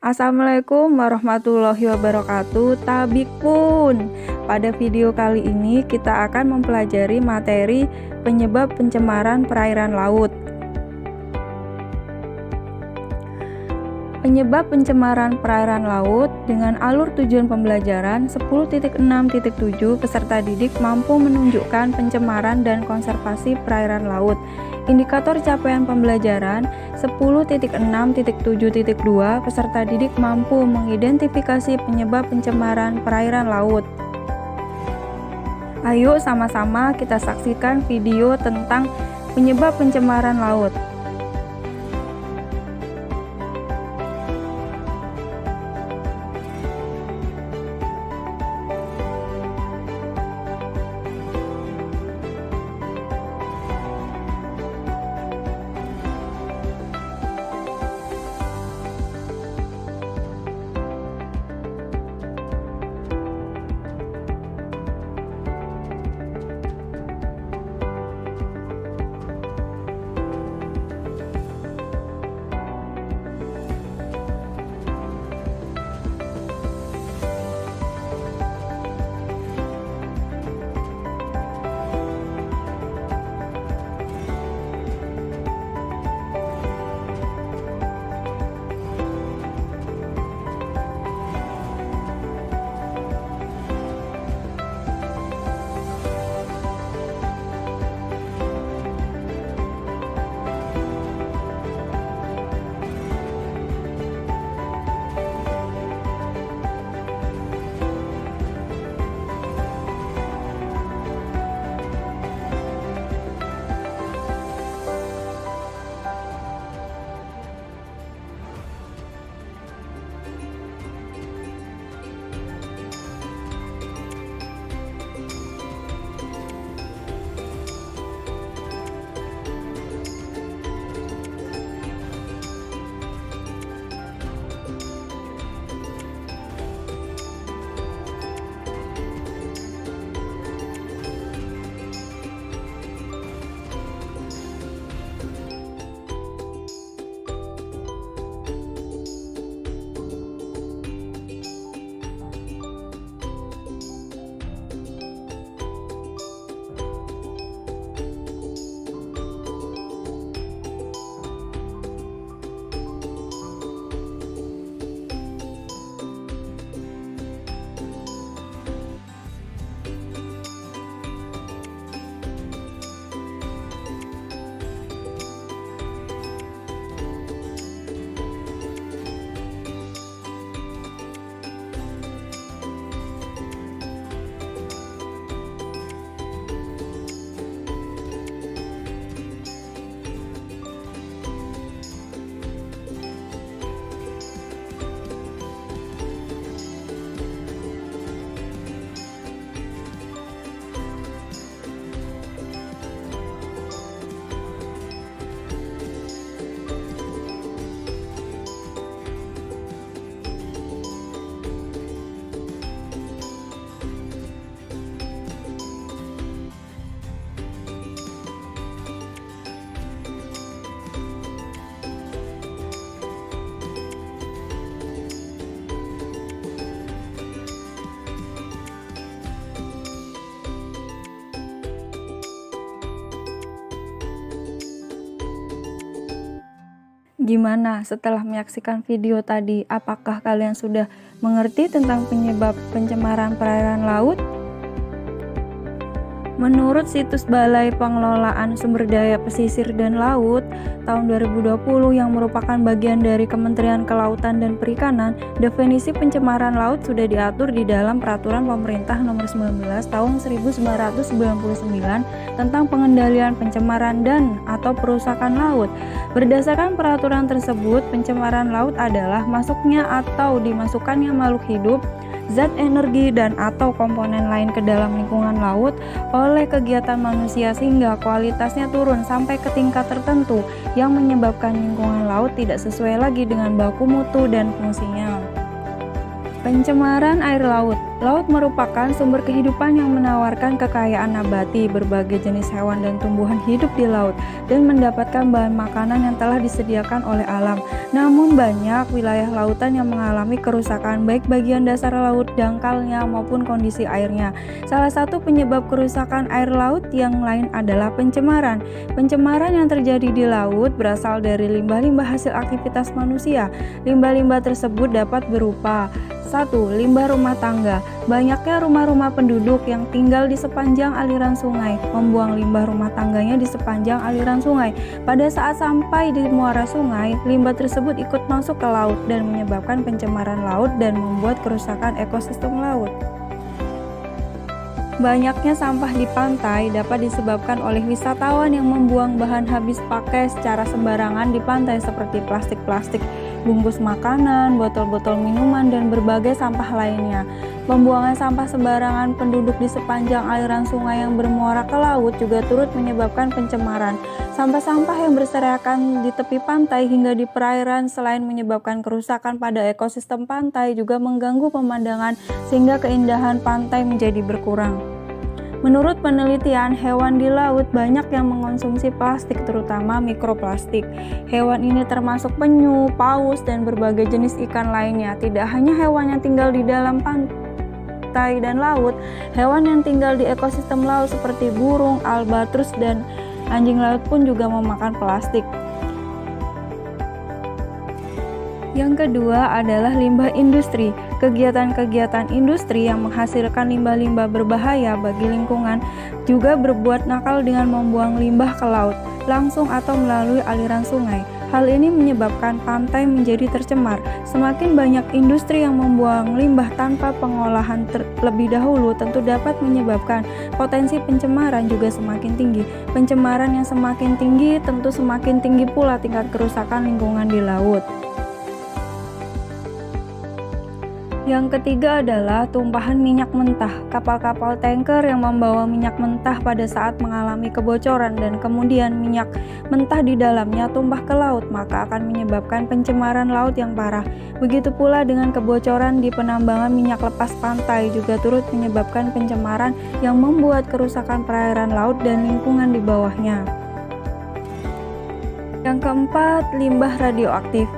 Assalamualaikum warahmatullahi wabarakatuh. Tabikpun. Pada video kali ini kita akan mempelajari materi penyebab pencemaran perairan laut. Penyebab pencemaran perairan laut dengan alur tujuan pembelajaran 10.6.7 peserta didik mampu menunjukkan pencemaran dan konservasi perairan laut. Indikator capaian pembelajaran 10.6.7.2 peserta didik mampu mengidentifikasi penyebab pencemaran perairan laut. Ayo sama-sama kita saksikan video tentang penyebab pencemaran laut. Gimana setelah menyaksikan video tadi? Apakah kalian sudah mengerti tentang penyebab pencemaran perairan laut? Menurut situs Balai Pengelolaan Sumber Daya Pesisir dan Laut tahun 2020 yang merupakan bagian dari Kementerian Kelautan dan Perikanan, definisi pencemaran laut sudah diatur di dalam Peraturan Pemerintah Nomor 19 Tahun 1999 tentang pengendalian pencemaran dan atau perusakan laut. Berdasarkan peraturan tersebut, pencemaran laut adalah masuknya atau dimasukkannya makhluk hidup, zat energi dan atau komponen lain ke dalam lingkungan laut oleh kegiatan manusia sehingga kualitasnya turun sampai ke tingkat tertentu yang menyebabkan lingkungan laut tidak sesuai lagi dengan baku mutu dan fungsinya. Pencemaran air laut. Laut merupakan sumber kehidupan yang menawarkan kekayaan nabati, berbagai jenis hewan dan tumbuhan hidup di laut, dan mendapatkan bahan makanan yang telah disediakan oleh alam. Namun banyak wilayah lautan yang mengalami kerusakan baik bagian dasar laut, dangkalnya, maupun kondisi airnya. Salah satu penyebab kerusakan air laut yang lain adalah pencemaran. Pencemaran yang terjadi di laut berasal dari limbah-limbah hasil aktivitas manusia. Limbah-limbah tersebut dapat berupa 1. Limbah rumah tangga. Banyaknya rumah-rumah penduduk yang tinggal di sepanjang aliran sungai membuang limbah rumah tangganya di sepanjang aliran sungai. Pada saat sampai di muara sungai, limbah tersebut ikut masuk ke laut dan menyebabkan pencemaran laut dan membuat kerusakan ekosistem laut. Banyaknya sampah di pantai dapat disebabkan oleh wisatawan yang membuang bahan habis pakai secara sembarangan di pantai seperti plastik-plastik, bungkus makanan, botol-botol minuman, dan berbagai sampah lainnya. Pembuangan sampah sembarangan penduduk di sepanjang aliran sungai yang bermuara ke laut juga turut menyebabkan pencemaran. Sampah-sampah yang berserakan di tepi pantai hingga di perairan selain menyebabkan kerusakan pada ekosistem pantai juga mengganggu pemandangan sehingga keindahan pantai menjadi berkurang. Menurut penelitian, hewan di laut banyak yang mengonsumsi plastik, terutama mikroplastik. Hewan ini termasuk penyu, paus, dan berbagai jenis ikan lainnya. Tidak hanya hewan yang tinggal di dalam pantai dan laut, hewan yang tinggal di ekosistem laut seperti burung, albatros, dan anjing laut pun juga memakan plastik. Yang kedua adalah limbah industri. Kegiatan-kegiatan industri yang menghasilkan limbah-limbah berbahaya bagi lingkungan juga berbuat nakal dengan membuang limbah ke laut, langsung atau melalui aliran sungai. Hal ini menyebabkan pantai menjadi tercemar. Semakin banyak industri yang membuang limbah tanpa pengolahan terlebih dahulu tentu dapat menyebabkan potensi pencemaran juga semakin tinggi. Pencemaran yang semakin tinggi tentu semakin tinggi pula tingkat kerusakan lingkungan di laut. Yang ketiga adalah tumpahan minyak mentah. Kapal-kapal tanker yang membawa minyak mentah pada saat mengalami kebocoran dan kemudian minyak mentah di dalamnya tumpah ke laut, maka akan menyebabkan pencemaran laut yang parah. Begitu pula dengan kebocoran di penambangan minyak lepas pantai juga turut menyebabkan pencemaran yang membuat kerusakan perairan laut dan lingkungan di bawahnya. Yang keempat, limbah radioaktif.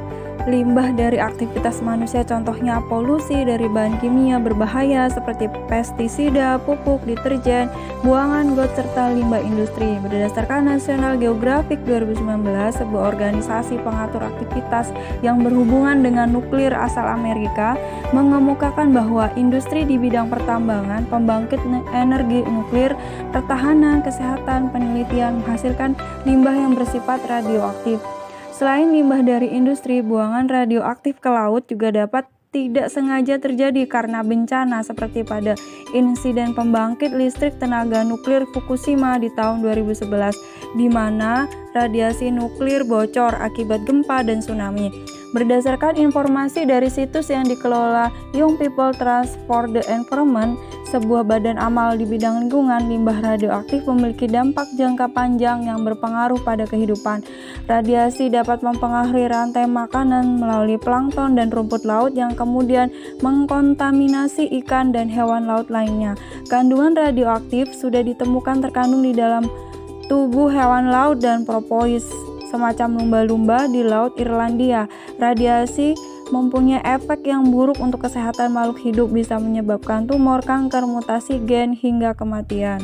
Limbah dari aktivitas manusia, contohnya polusi dari bahan kimia berbahaya seperti pestisida, pupuk, deterjen, buangan got, serta limbah industri. Berdasarkan National Geographic 2019, sebuah organisasi pengatur aktivitas yang berhubungan dengan nuklir asal Amerika mengemukakan bahwa industri di bidang pertambangan, pembangkit energi nuklir, pertahanan, kesehatan, penelitian menghasilkan limbah yang bersifat radioaktif. Selain limbah dari industri, buangan radioaktif ke laut juga dapat tidak sengaja terjadi karena bencana seperti pada insiden pembangkit listrik tenaga nuklir Fukushima di tahun 2011, di mana radiasi nuklir bocor akibat gempa dan tsunami. Berdasarkan informasi dari situs yang dikelola Young People Trust for the Environment, sebuah badan amal di bidang lingkungan, limbah radioaktif memiliki dampak jangka panjang yang berpengaruh pada kehidupan. Radiasi dapat mempengaruhi rantai makanan melalui plankton dan rumput laut yang kemudian mengkontaminasi ikan dan hewan laut lainnya. Kandungan radioaktif sudah ditemukan terkandung di dalam tubuh hewan laut dan propolis, semacam lumba-lumba di Laut Irlandia. Radiasi mempunyai efek yang buruk untuk kesehatan makhluk hidup, bisa menyebabkan tumor, kanker, mutasi gen, hingga kematian.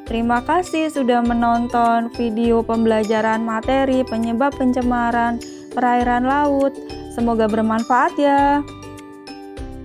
Terima kasih sudah menonton video pembelajaran materi penyebab pencemaran perairan laut. Semoga bermanfaat ya.